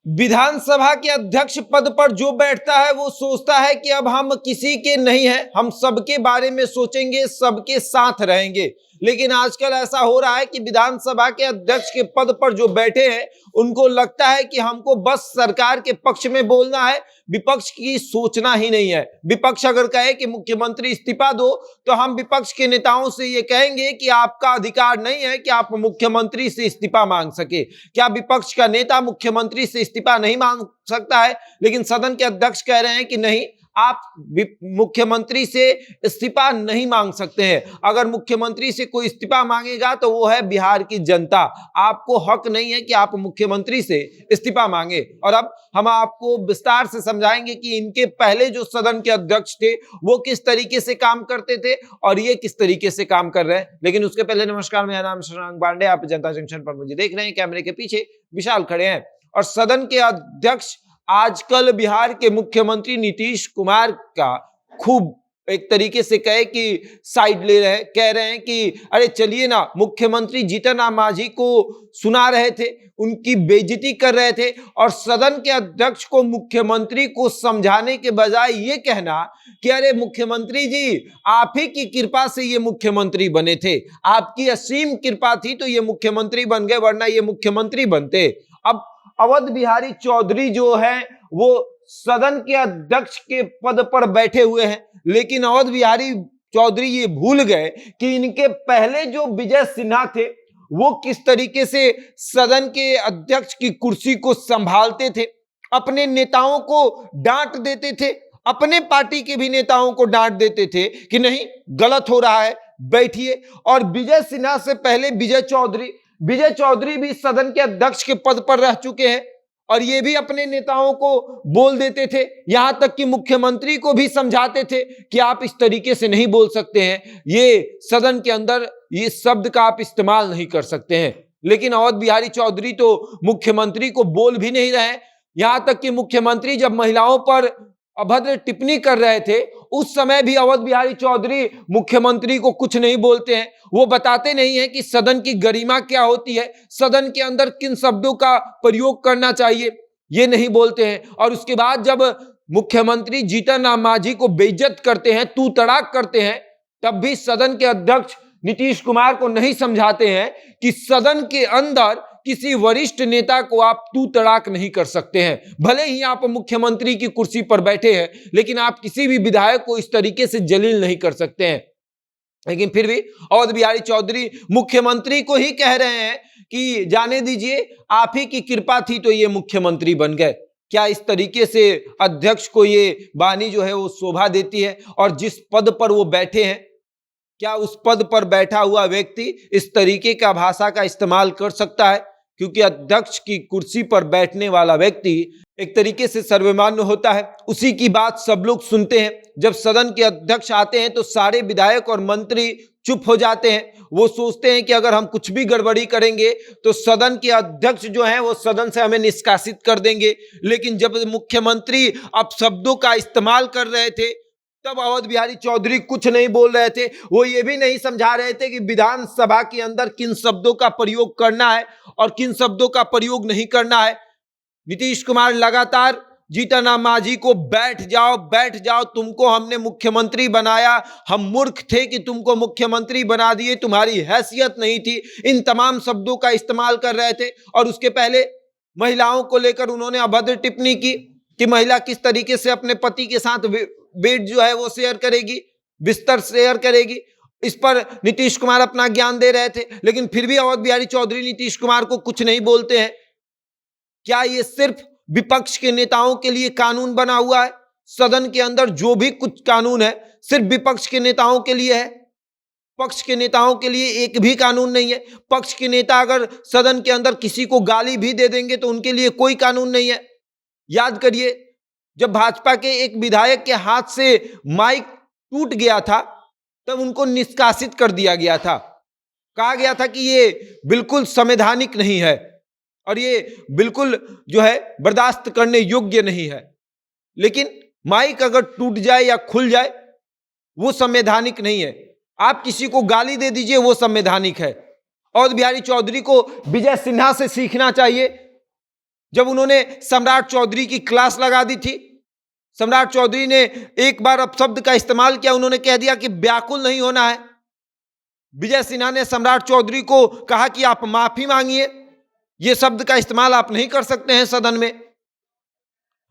विधानसभा के अध्यक्ष पद पर जो बैठता है वो सोचता है कि अब हम किसी के नहीं हैं, हम सबके बारे में सोचेंगे, सबके साथ रहेंगे। लेकिन आजकल ऐसा हो रहा है कि विधानसभा के अध्यक्ष के पद पर जो बैठे हैं उनको लगता है कि हमको बस सरकार के पक्ष में बोलना है, विपक्ष की सोचना ही नहीं है। विपक्ष अगर कहे कि मुख्यमंत्री इस्तीफा दो तो हम विपक्ष के नेताओं से ये कहेंगे कि आपका अधिकार नहीं है कि आप मुख्यमंत्री से इस्तीफा मांग सके। क्या विपक्ष का नेता मुख्यमंत्री से इस्तीफा नहीं मांग सकता है? लेकिन सदन के अध्यक्ष कह रहे हैं कि नहीं, आप मुख्यमंत्री से इस्तीफा नहीं मांग सकते हैं। अगर मुख्यमंत्री से कोई इस्तीफा मांगेगा तो वो है बिहार की जनता। आपको हक नहीं है कि आप मुख्यमंत्री से इस्तीफा मांगे। और अब हम आपको विस्तार से समझाएंगे कि इनके पहले जो सदन के अध्यक्ष थे वो किस तरीके से काम करते थे और ये किस तरीके से काम कर रहे हैं। लेकिन उसके पहले नमस्कार, मेरा नाम शशांक पांडे, आप जनता जंक्शन पर मुझे देख रहे हैं। कैमरे के पीछे विशाल खड़े हैं और सदन के अध्यक्ष आजकल बिहार के मुख्यमंत्री नीतीश कुमार का खूब एक तरीके से कहे कि साइड ले रहे हैं। कह रहे हैं कि अरे चलिए ना, मुख्यमंत्री जीतन राम मांझी को सुना रहे थे, उनकी बेइज्जती कर रहे थे और सदन के अध्यक्ष को मुख्यमंत्री को समझाने के बजाय ये कहना कि अरे मुख्यमंत्री जी, आप ही की कृपा से ये मुख्यमंत्री बने थे, आपकी असीम कृपा थी तो ये मुख्यमंत्री बन गए, वरना ये मुख्यमंत्री बनते। अब अवध बिहारी चौधरी जो है वो सदन के अध्यक्ष के पद पर बैठे हुए हैं, लेकिन अवध बिहारी चौधरी ये भूल गए कि इनके पहले जो विजय सिन्हा थे वो किस तरीके से सदन के अध्यक्ष की कुर्सी को संभालते थे, अपने नेताओं को डांट देते थे, अपने पार्टी के भी नेताओं को डांट देते थे कि नहीं, गलत हो रहा है, बैठिए। और विजय सिन्हा से पहले विजय चौधरी भी सदन के अध्यक्ष के पद पर रह चुके हैं और ये भी अपने नेताओं को बोल देते थे, यहां तक कि मुख्यमंत्री को भी समझाते थे कि आप इस तरीके से नहीं बोल सकते हैं, ये सदन के अंदर ये शब्द का आप इस्तेमाल नहीं कर सकते हैं। लेकिन अवध बिहारी चौधरी तो मुख्यमंत्री को बोल भी नहीं रहे। यहां तक कि मुख्यमंत्री जब महिलाओं पर अभद्र टिप्पणी कर रहे थे उस समय भी अवध बिहारी चौधरी मुख्यमंत्री को कुछ नहीं बोलते हैं। वो बताते नहीं है कि सदन की गरिमा क्या होती है, सदन के अंदर किन शब्दों का प्रयोग करना चाहिए, ये नहीं बोलते हैं। और उसके बाद जब मुख्यमंत्री जीतन राम मांझी को बेइज्जत करते हैं, तू तड़ाक करते हैं, तब भी सदन के अध्यक्ष नीतीश कुमार को नहीं समझाते हैं कि सदन के अंदर किसी वरिष्ठ नेता को आप तू तड़ाक नहीं कर सकते हैं। भले ही आप मुख्यमंत्री की कुर्सी पर बैठे हैं, लेकिन आप किसी भी विधायक को इस तरीके से जलील नहीं कर सकते हैं। लेकिन फिर भी अवध बिहारी चौधरी मुख्यमंत्री को ही कह रहे हैं कि जाने दीजिए, आप ही की कृपा थी तो ये मुख्यमंत्री बन गए। क्या इस तरीके से अध्यक्ष को ये वाणी जो है वो शोभा देती है? और जिस पद पर वो बैठे हैं, क्या उस पद पर बैठा हुआ व्यक्ति इस तरीके का भाषा का इस्तेमाल कर सकता है? क्योंकि अध्यक्ष की कुर्सी पर बैठने वाला व्यक्ति एक तरीके से सर्वमान्य होता है, उसी की बात सब लोग सुनते हैं। जब सदन के अध्यक्ष आते हैं तो सारे विधायक और मंत्री चुप हो जाते हैं। वो सोचते हैं कि अगर हम कुछ भी गड़बड़ी करेंगे तो सदन के अध्यक्ष जो हैं वो सदन से हमें निष्कासित कर देंगे। लेकिन जब मुख्यमंत्री अपशब्दों का इस्तेमाल कर रहे थे तब अवध बिहारी चौधरी कुछ नहीं बोल रहे थे। वो ये भी नहीं समझा रहे थे कि विधानसभा के अंदर किन शब्दों का प्रयोग करना है और किन शब्दों का प्रयोग नहीं करना है। नीतीश कुमार लगातार जीतन राम मांझी को बैठ जाओ, तुमको हमने मुख्यमंत्री बनाया, हम मूर्ख थे कि तुमको मुख्यमंत्री बना दिए, तुम्हारी हैसियत नहीं थी, इन तमाम शब्दों का इस्तेमाल कर रहे थे। और उसके पहले महिलाओं को लेकर उन्होंने अभद्र टिप्पणी की कि महिला किस तरीके से अपने पति के साथ बेड जो है वो शेयर करेगी, बिस्तर शेयर करेगी। इस पर नीतीश कुमार अपना ज्ञान दे रहे थे, लेकिन फिर भी अवध बिहारी चौधरी नीतीश कुमार को कुछ नहीं बोलते हैं। क्या ये सिर्फ विपक्ष के नेताओं के लिए कानून बना हुआ है? सदन के अंदर जो भी कुछ कानून है सिर्फ विपक्ष के नेताओं के लिए है, पक्ष के नेताओं के लिए एक भी कानून नहीं है। पक्ष के नेता अगर सदन के अंदर किसी को गाली भी दे देंगे तो उनके लिए कोई कानून नहीं है। याद करिए, जब भाजपा के एक विधायक के हाथ से माइक टूट गया था तब उनको निष्कासित कर दिया गया था। कहा गया था कि ये बिल्कुल संवैधानिक नहीं है और ये बिल्कुल जो है बर्दाश्त करने योग्य नहीं है। लेकिन माइक अगर टूट जाए या खुल जाए वो संवैधानिक नहीं है। आप किसी को गाली दे दीजिए वो संवैधानिक है। अवध बिहारी चौधरी को विजय सिन्हा से सीखना चाहिए। जब उन्होंने सम्राट चौधरी की क्लास लगा दी थी, सम्राट चौधरी ने एक बार अपशब्द का इस्तेमाल किया, उन्होंने कह दिया कि व्याकुल नहीं होना है। विजय सिन्हा ने सम्राट चौधरी को कहा कि आप माफी मांगिए, यह शब्द का इस्तेमाल आप नहीं कर सकते हैं सदन में।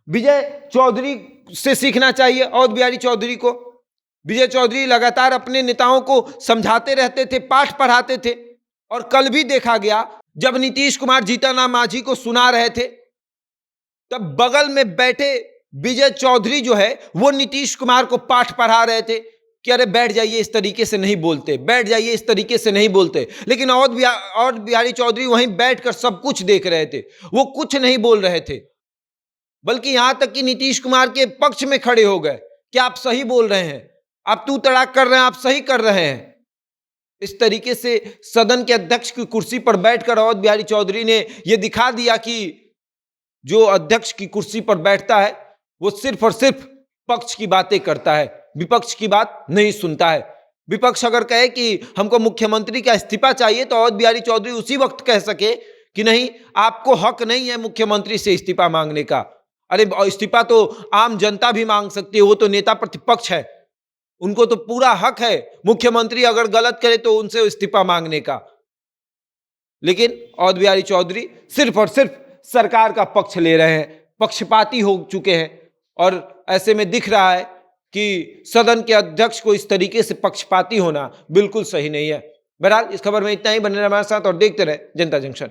विजय चौधरी से सीखना चाहिए अवध बिहारी चौधरी को। विजय चौधरी लगातार अपने नेताओं को समझाते रहते थे, पाठ पढ़ाते थे, और कल भी देखा गया जब नीतीश कुमार जीतन मांझी को सुना रहे थे, तब बगल में बैठे विजय चौधरी जो है वो नीतीश कुमार को पाठ पढ़ा रहे थे कि अरे बैठ जाइए, इस तरीके से नहीं बोलते, बैठ जाइए, इस तरीके से नहीं बोलते। लेकिन अवध बिहारी चौधरी वहीं बैठकर सब कुछ देख रहे थे, वो कुछ नहीं बोल रहे थे, बल्कि यहां तक कि नीतीश कुमार के पक्ष में खड़े हो गए कि आप सही बोल रहे हैं, आप तू तड़ाक कर रहे हैं, आप सही कर रहे हैं। इस तरीके से सदन के अध्यक्ष की कुर्सी पर बैठकर अवध बिहारी चौधरी ने यह दिखा दिया कि जो अध्यक्ष की कुर्सी पर बैठता है वो सिर्फ और सिर्फ पक्ष की बातें करता है, विपक्ष की बात नहीं सुनता है। विपक्ष अगर कहे कि हमको मुख्यमंत्री का इस्तीफा चाहिए, तो अवध बिहारी चौधरी उसी वक्त कह सके कि नहीं, आपको हक नहीं है मुख्यमंत्री से इस्तीफा मांगने का। अरे इस्तीफा तो आम जनता भी मांग सकती है, वो तो नेता प्रतिपक्ष है, उनको तो पूरा हक है मुख्यमंत्री अगर गलत करे तो उनसे इस्तीफा मांगने का। लेकिन अवध बिहारी चौधरी सिर्फ और सिर्फ सरकार का पक्ष ले रहे हैं, पक्षपाती हो चुके हैं, और ऐसे में दिख रहा है कि सदन के अध्यक्ष को इस तरीके से पक्षपाती होना बिल्कुल सही नहीं है। बहरहाल इस खबर में इतना ही। बने रहिए हमारे साथ और देखते रहे जनता जंक्शन।